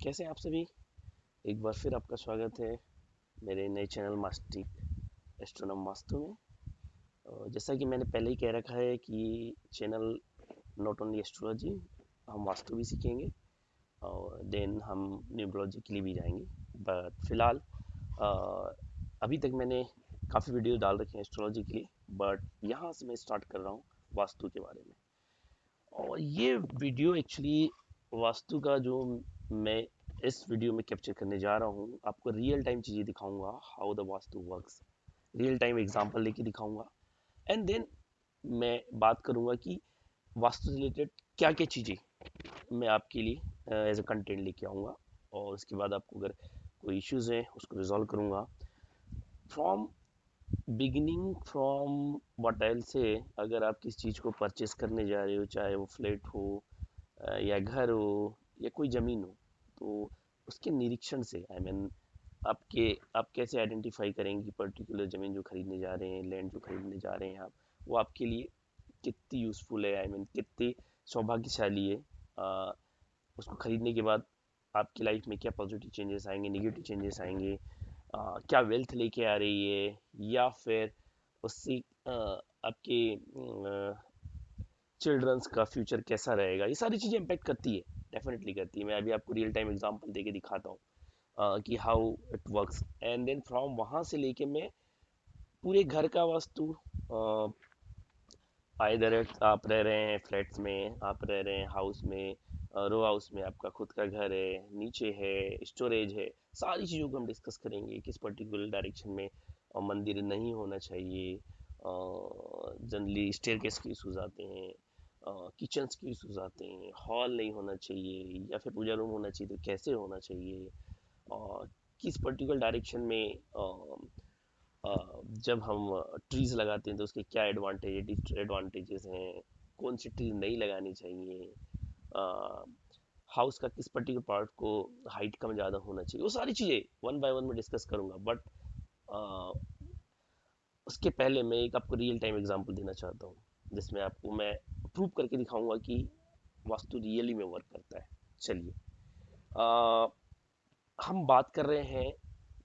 कैसे हैं आप सभी। एक बार फिर आपका स्वागत है मेरे नए चैनल मास्टिक एस्ट्रोनॉम वास्तु में। जैसा कि मैंने पहले ही कह रखा है कि चैनल नॉट ओनली एस्ट्रोलॉजी, हम वास्तु भी सीखेंगे और देन हम न्यूमरोलॉजी के लिए भी जाएंगे। बट फिलहाल अभी तक मैंने काफ़ी वीडियो डाल रखे हैं एस्ट्रोलॉजी के लिए, बट यहाँ से मैं स्टार्ट कर रहा हूँ वास्तु के बारे में। और ये वीडियो एक्चुअली वास्तु का जो मैं इस वीडियो में कैप्चर करने जा रहा हूँ, आपको रियल टाइम चीज़ें दिखाऊंगा, how the vastu works, real time example लेके दिखाऊंगा। एंड देन मैं बात करूंगा कि वास्तु रिलेटेड क्या क्या चीज़ें मैं आपके लिए एज अ कंटेंट लेके आऊँगा, और उसके बाद आपको अगर कोई इश्यूज हैं उसको रिजॉल्व करूँगा from beginning, from what I will say. अगर आप किस चीज़ को परचेस करने जा रहे हो, चाहे वो फ्लैट हो या घर हो या कोई ज़मीन हो, तो उसके निरीक्षण से आपके आप कैसे आइडेंटिफाई करेंगे कि पर्टिकुलर ज़मीन जो खरीदने जा रहे हैं, लैंड जो खरीदने जा रहे हैं आप, वो आपके लिए कितनी यूज़फुल है, कितनी सौभाग्यशाली है। उसको खरीदने के बाद आपकी लाइफ में क्या पॉजिटिव चेंजेस आएंगे, नेगेटिव चेंजेस आएंगे, क्या वेल्थ लेके आ रही है, या फिर उससे आपके चिल्ड्रंस का फ्यूचर कैसा रहेगा। ये सारी चीज़ें इम्पेक्ट करती है, डेफिनेटली करती है। मैं अभी आपको रियल टाइम एग्जांपल देके दिखाता हूँ कि how it works, and then from वहाँ से लेके मैं पूरे घर का वास्तु, आइदर आप रह रहे हैं फ्लैट्स में, आप रह रहे हैं हाउस में, रो हाउस में, आपका खुद का घर है, नीचे है, स्टोरेज है, सारी चीज़ों को हम डिस्कस करेंगे। किस पर्टिकुलर डायरेक्शन में मंदिर नहीं होना चाहिए, जनरली स्टेयरकेस के इशूज आते हैं, किचन के इशूज आते हैं, हॉल नहीं होना चाहिए या फिर पूजा रूम होना चाहिए तो कैसे होना चाहिए, और किस पर्टिकुलर डायरेक्शन में जब हम ट्रीज लगाते हैं तो उसके क्या एडवांटेजेस हैं, कौन सी ट्रीज नहीं लगानी चाहिए, हाउस का किस पर्टिकुलर पार्ट को हाइट कम ज़्यादा होना चाहिए, वो सारी चीज़ें वन बाय वन में डिस्कस करूंगा। बट उसके पहले मैं एक आपको रियल टाइम एग्जांपल देना चाहता हूँ, जिसमें आपको मैं प्रूव करके दिखाऊंगा कि वास्तु रियली में वर्क करता है। चलिए, अ, हम बात कर रहे हैं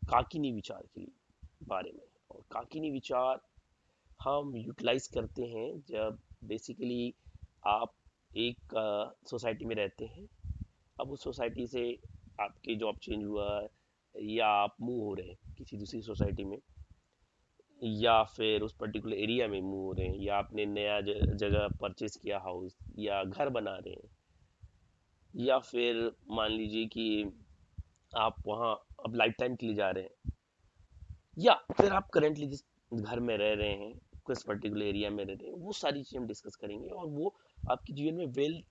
काकिनी विचार के लिए बारे में। और काकिनी विचार हम यूटिलाइज करते हैं जब बेसिकली आप एक सोसाइटी में रहते हैं। अब उस सोसाइटी से आपके जॉब चेंज हुआ, या आप मूव हो रहे हैं किसी दूसरी सोसाइटी में, या फिर उस पर्टिकुलर एरिया में मूव हो रहे हैं, या आपने नया जगह परचेज किया, हाउस या घर बना रहे हैं, या फिर मान लीजिए कि आप वहाँ अब लाइफ टाइम के लिए जा रहे हैं, या फिर आप करेंटली जिस घर में रह रहे हैं, किस पर्टिकुलर एरिया में रह रहे हैं, वो सारी चीज़ हम डिस्कस करेंगे। और वो आपके जीवन में वेल्थ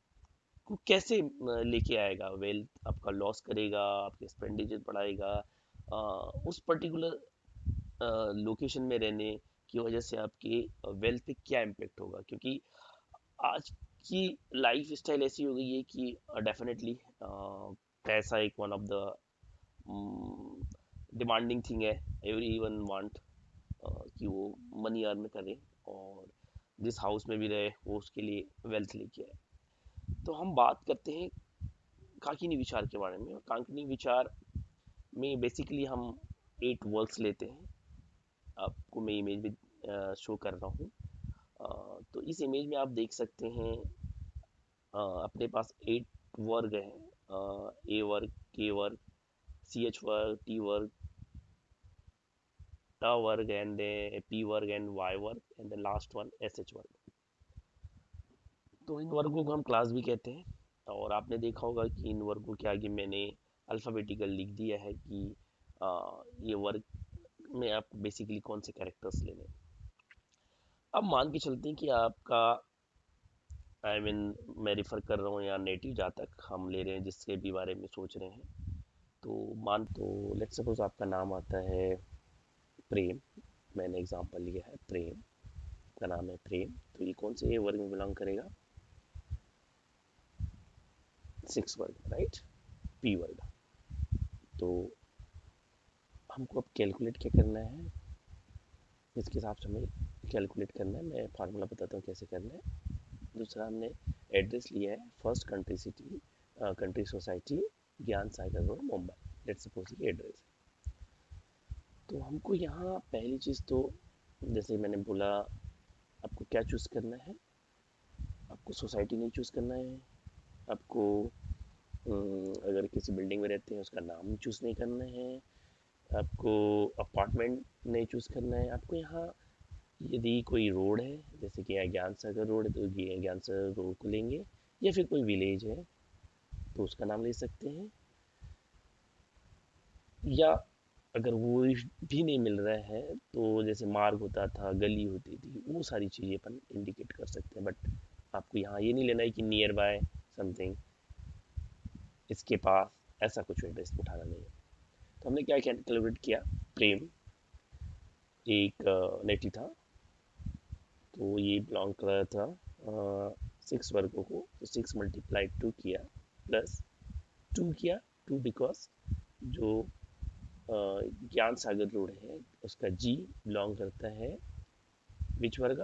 को कैसे लेके आएगा, वेल्थ आपका लॉस करेगा, आपके एक्सपेंडिचर बढ़ाएगा, उस पर्टिकुलर लोकेशन में रहने की वजह से आपके वेल्थ पे क्या इम्पेक्ट होगा। क्योंकि आज की लाइफ स्टाइल ऐसी हो गई है कि डेफिनेटली पैसा एक one of the demanding thing है। एवरी वन वांट कि वो मनी अर्न करे, और जिस हाउस में भी रहे वो उसके लिए वेल्थ लेके आए। तो हम बात करते हैं काकिनी विचार के बारे में। और काकिनी विचार में बेसिकली हम 8 वर्क्स लेते हैं। आपको मैं इमेज भी शो कर रहा हूँ। तो इस इमेज में आप देख सकते हैं अपने पास 8 वर्ग हैं। ए वर्ग, के वर्ग, सी एच वर्ग, टी वर्ग, ट वर्ग, एंड पी वर्ग, एंड वाई वर्ग, and the last one S H वर्ग। तो इन वर्गों को हम क्लास भी कहते हैं। और आपने देखा होगा कि इन वर्गों के आगे मैंने अल्फ़ाबेटिकल लिख दिया है कि ये वर्ग में आप बेसिकली कौन से कैरेक्टर्स लेने हैं। अब मान के चलते हैं कि आपका मैं रिफ़र कर रहा हूँ यहाँ नेटिव जातक हम ले रहे हैं, जिसके भी बारे में सोच रहे हैं। तो लेट्स सपोज आपका नाम आता है प्रेम। मैंने एग्जांपल लिया है प्रेम, का नाम है प्रेम। तो ये कौन से वर्ग में बिलोंग करेगा? 6 वर्ग, राइट, पी वर्ग। तो हमको अब कैलकुलेट क्या करना है, इसके हिसाब से हमें कैलकुलेट करना है। मैं फार्मूला बताता हूँ कैसे करना है। दूसरा, हमने एड्रेस लिया है, first country city, country society, ज्ञान सागर रोड मुंबई, लेट्स सपोज ये एड्रेस है। तो हमको यहाँ पहली चीज़ तो जैसे मैंने बोला, आपको क्या चूज़ करना है, आपको सोसाइटी नहीं चूज़ करना है, आपको अगर किसी बिल्डिंग में रहते हैं उसका नाम चूज़ नहीं करना है, आपको अपार्टमेंट नहीं चूज़ करना है। आपको यहाँ यदि कोई रोड है, जैसे कि यहाँ ज्ञान सागर रोड है, तो ये ज्ञान सागर रोड को लेंगे, या फिर कोई विलेज है तो उसका नाम ले सकते हैं, या अगर वो भी नहीं मिल रहा है तो जैसे मार्ग होता था, गली होती थी, वो सारी चीज़ें अपन इंडिकेट कर सकते हैं। बट आपको यहाँ ये नहीं लेना है कि नियर बाय समथिंग, इसके पास, ऐसा कुछ एड्रेस उठाना नहीं है। तो हमने क्या कैलकुलेट किया, प्रेम एक नेटिव था, तो ये बिलोंग कर रहा था 6 वर्गों को, तो 6 × 2 किया, प्लस 2 किया, 2 बिकॉज जो ज्ञान सागर रोड है उसका जी बिलोंग करता है विच वर्ग,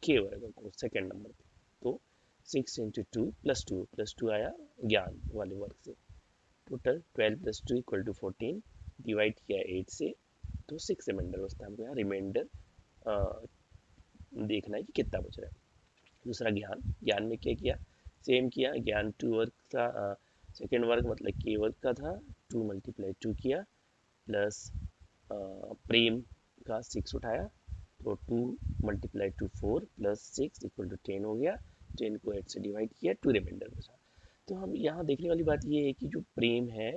के वर्ग को, सेकेंड नंबर पे। तो 6 × 2 +2 आया ज्ञान वाले वर्ग से। टोटल 12 + 2 = 14, डिवाइड किया 8 से, तो 6 रिमाइंडर बचता है। हमको यहाँ रिमाइंडर देखना है कि कितना बच रहा है। दूसरा ज्ञान, ज्ञान में क्या किया, सेम किया, ज्ञान 2 वर्ग का सेकेंड वर्ग मतलब के वर्ग का था, 2 × 2 किया, प्लस प्रेम का 6 उठाया, तो 2 × 2 4 + 6 = 10 हो गया। 10 को 8 से डिवाइड किया, 2 रिमाइंडर बचा। तो हम यहाँ देखने वाली बात ये है कि जो प्रेम है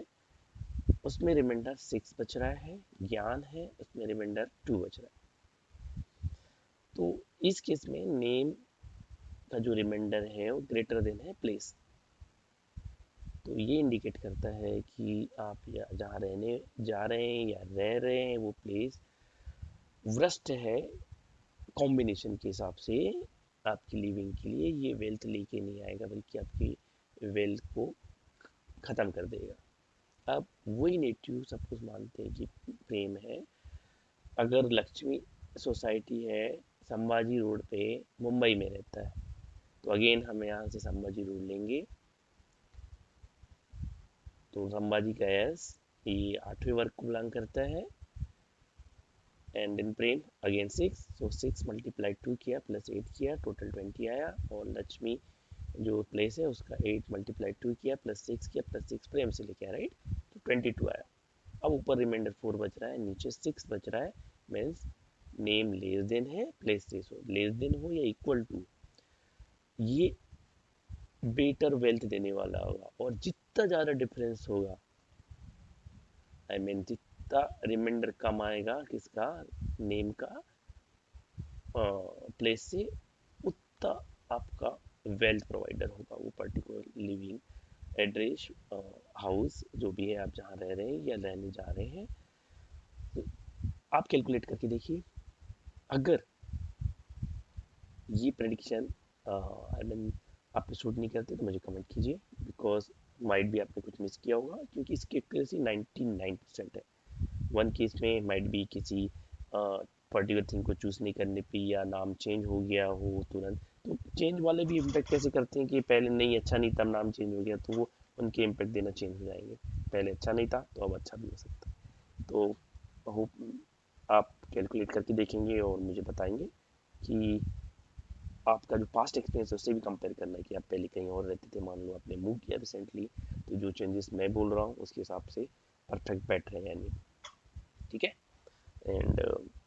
उसमें रिमाइंडर 6 बच रहा है, ज्ञान है उसमें रिमाइंडर 2 बच रहा है। तो इस केस में नेम का जो रिमाइंडर है वो ग्रेटर देन है प्लेस। तो ये इंडिकेट करता है कि आप जहाँ रहने जा रहे हैं या रह रहे हैं वो प्लेस वर्स्ट है कॉम्बिनेशन के हिसाब से। आपकी लिविंग के लिए ये वेल्थ लेके नहीं आएगा, बल्कि आपकी वेल्थ को ख़त्म कर देगा। अब वही नेटिव सब कुछ मानते हैं कि प्रेम है। अगर लक्ष्मी सोसाइटी है संभाजी रोड पे, मुंबई में रहता है, तो अगेन हम यहाँ से संभाजी रोड लेंगे, तो संभाजी का एस ये 8वें वर्ग को बिलोंग करता है, एंड इन प्रेम अगेन 6, सो 6 × 2 किया, प्लस 8 किया, टोटल 20 आया। और लक्ष्मी जो प्लेस है उसका 8 × 2 किया, प्लस 6 किया, प्लस 6 प्रेम से लेके आया, राइट, तो 22 आया। अब ऊपर रिमाइंडर 4 बच रहा है, नीचे 6 बच रहा है, मीन्स नेम लेस देन है प्लेस से, लेस देन हो या इक्वल टू, ये बेटर वेल्थ देने वाला होगा। और जितना ज़्यादा डिफरेंस होगा, आई मीन जितना रिमाइंडर कम आएगा किसका, नेम का प्लेस से, उतना आपका वेल्थ प्रोवाइडर होगा वो पर्टिकुलर लिविंग एड्रेस, हाउस जो भी है आप जहाँ रह रहे हैं या रहने जा रहे हैं। तो आप कैलकुलेट करके देखिए, अगर ये प्रेडिक्शन आई मीन आप पे सूट नहीं करते तो मुझे कमेंट कीजिए, बिकॉज माइट भी आपने कुछ मिस किया होगा, क्योंकि इसकी एक्यूरेसी 99% है। वन केस में माइट भी किसी पर्टिकुलर थिंग को चूज नहीं करने पे या नाम चेंज हो गया हो तुरंत, तो चेंज वाले भी इम्पैक्ट कैसे करते हैं कि पहले नहीं अच्छा नहीं तब नाम चेंज हो गया, तो वो उनके इम्पैक्ट देना चेंज हो जाएंगे। पहले अच्छा नहीं था तो अब अच्छा भी हो सकता है। तो होप आप कैलकुलेट करके देखेंगे और मुझे बताएंगे कि आपका जो पास्ट एक्सपीरियंस है उससे भी कंपेयर करना है कि आप पहले कहीं और रहते थे, मान लो आपने मूव किया रिसेंटली, तो जो चेंजेस मैं बोल रहा हूँ उसके हिसाब से परफेक्ट बैठ रहे हैं या नहीं, ठीक है। एंड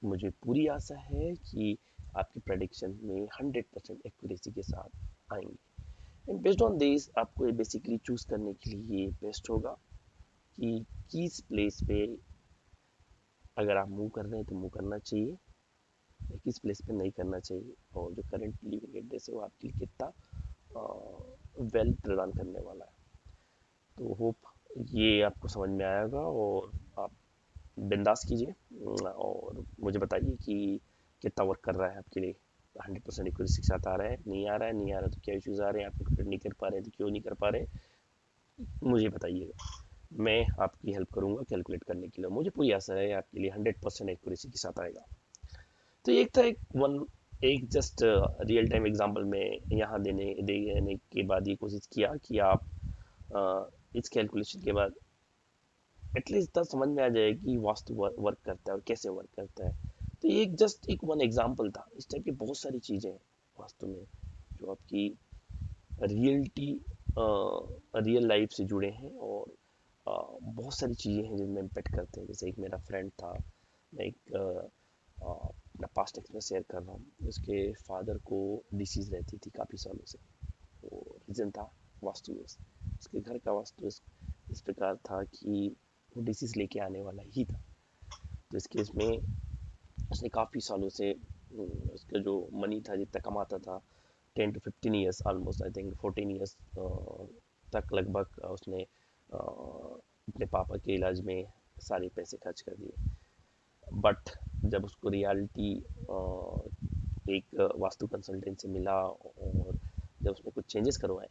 मुझे पूरी आशा है कि आपकी प्रेडिक्शन में 100% एक्यूरेसी के साथ आएंगे। एंड बेस्ड ऑन दिस आपको बेसिकली चूज करने के लिए बेस्ट होगा कि किस प्लेस पे अगर आप मूव कर रहे हैं तो मूव करना चाहिए, किस प्लेस पे नहीं करना चाहिए, और जो करंट लिविंग एड्रेस है वो आपके लिए कितना वेल्थ प्रदान करने वाला है। तो होप ये आपको समझ में आएगा और आप बिंदास कीजिए और मुझे बताइए कि कितना वर्क कर रहा है आपके लिए। 100% एक्यूरेसी के साथ आ रहा है, नहीं आ रहा है, नहीं आ रहा तो क्या इश्यूज आ रहे हैं, आप कैलकुलेट नहीं कर पा रहे हैं तो क्यों नहीं कर पा रहे, मुझे बताइएगा, मैं आपकी हेल्प करूंगा कैलकुलेट करने के लिए। मुझे पूरी आशा है आपके लिए 100% एक्यूरेसी के साथ आएगा। तो एक था एक जस्ट रियल टाइम एग्जांपल में यहाँ देने के बाद ये कोशिश किया कि आप इस कैलकुलेशन के बाद एटलीस्ट इतना समझ में आ जाए कि वास्तु वर्क करता है और कैसे वर्क करता है। तो ये एक जस्ट एक वन एग्जांपल था। इस टाइप की बहुत सारी चीज़ें हैं वास्तु में जो आपकी रियलिटी रियल लाइफ से जुड़े हैं, और बहुत सारी चीज़ें हैं जिनमें इम्पेक्ट करते हैं। जैसे एक मेरा फ्रेंड था, मैं एक अपना पास्ट एक्सपीरियंस शेयर कर रहा हूँ। उसके फादर को डिसीज रहती थी काफ़ी सालों से। वो रीज़न था वास्तु दोष। उसके घर का वास्तु इस प्रकार था कि वो डिसीज लेके आने वाला ही था। तो इस केस में उसने काफ़ी सालों से उसका जो मनी था जितना कमाता था, 10 to 15 years, almost I think 14 years तक लगभग उसने अपने पापा के इलाज में सारे पैसे खर्च कर दिए। बट जब उसको रियलिटी एक वास्तु कंसल्टेंट से मिला और जब उसने कुछ चेंजेस करवाए,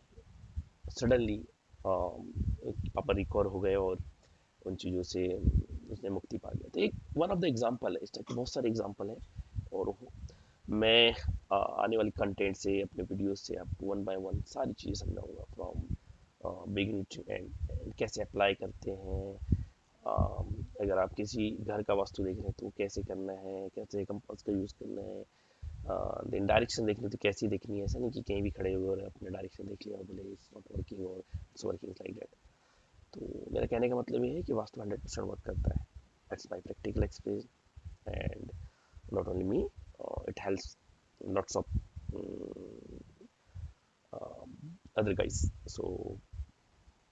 सडनली पापा रिकवर हो गए और उन चीज़ों से उसने मुक्ति पा लिया। तो एक वन ऑफ द एग्जांपल है, इस टाइप के बहुत सारे एग्जांपल हैं। और मैं आने वाली कंटेंट से, अपने वीडियोस से आपको वन बाय वन सारी चीज़ें समझाऊंगा, फ्रॉम बिगिनिंग टू एंड, कैसे अप्लाई करते हैं। अगर आप किसी घर का वास्तु देख रहे हैं तो कैसे करना है, कैसे कंपास का यूज़ करना है। देन डायरेक्शन देखनी तो कैसी देखनी है, ऐसा नहीं कि कहीं भी खड़े हुए और अपने डायरेक्शन देख लिया और बोले इट्स नॉट वर्किंग और इट्स वर्किंग लाइक दैट। तो मेरा कहने का मतलब ये है कि वास्तु 100% वर्क करता है। That's my practical experience, and not only me, it helps lots of other guys. So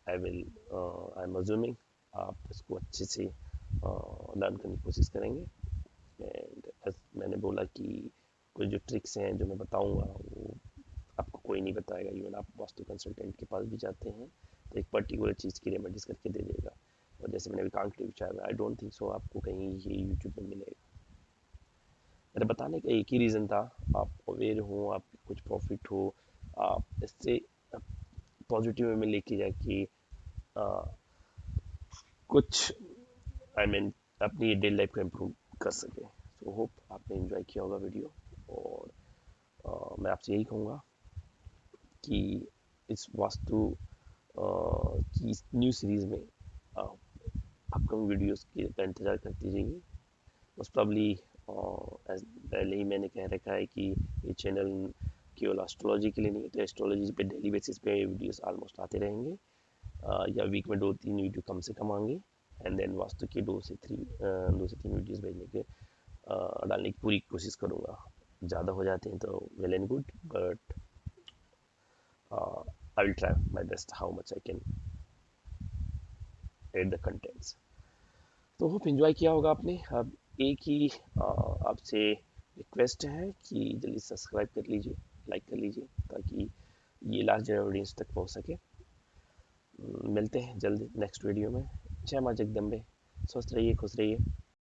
I'm assuming आप इसको अच्छे से लर्न करने की कोशिश करेंगे। एंड मैंने बोला कि कुछ जो ट्रिक्स हैं जो मैं बताऊंगा वो आपको कोई नहीं बताएगा। इवन आप वास्तु कंसल्टेंट के पास भी जाते हैं तो एक पर्टिकुलर चीज़ की रेमेडीज करके दे देगा। और जैसे मैंने अभी कांकड़ी विचार, आई डोंट थिंक सो आपको कहीं ये यूट्यूब में मिलेगा। मेरे बताने का एक ही रीज़न था, आप अवेयर हो, आप कुछ प्रॉफिट हो, आप इससे पॉजिटिव वे में लेके जाके कुछ आई मीन अपनी डेली लाइफ को इम्प्रूव कर सके। सो होप आपने एंजॉय किया होगा वीडियो। और मैं आपसे यही कहूँगा कि इस वास्तु की न्यू सीरीज़ में अपकमिंग वीडियोस का इंतज़ार करती जाइए। मोस्ट प्रॉब्ली पहले ही मैंने कह रखा है कि ये चैनल केवल एस्ट्रोलॉजी के लिए नहीं, तो एस्ट्रोलॉजी पे डेली बेसिस पे वीडियोस ऑलमोस्ट आते रहेंगे। या वीक में 2-3 वीडियो कम से कम आएंगे। एंड देन वास्तु की 2 से 3 वीडियोस भेजने के डालने की पूरी कोशिश करूँगा। ज़्यादा हो जाते हैं तो well and good, but I will try my best how much I can add the contents. तो होप एंजॉय किया होगा आपने। अब एक ही आपसे रिक्वेस्ट है कि जल्दी सब्सक्राइब कर लीजिए, लाइक कर लीजिए, ताकि ये लार्जर ऑडियंस तक पहुंच सके। मिलते हैं जल्द नेक्स्ट वीडियो में। जय माँ जगदम्बे। स्वस्थ रहिए, खुश रहिए।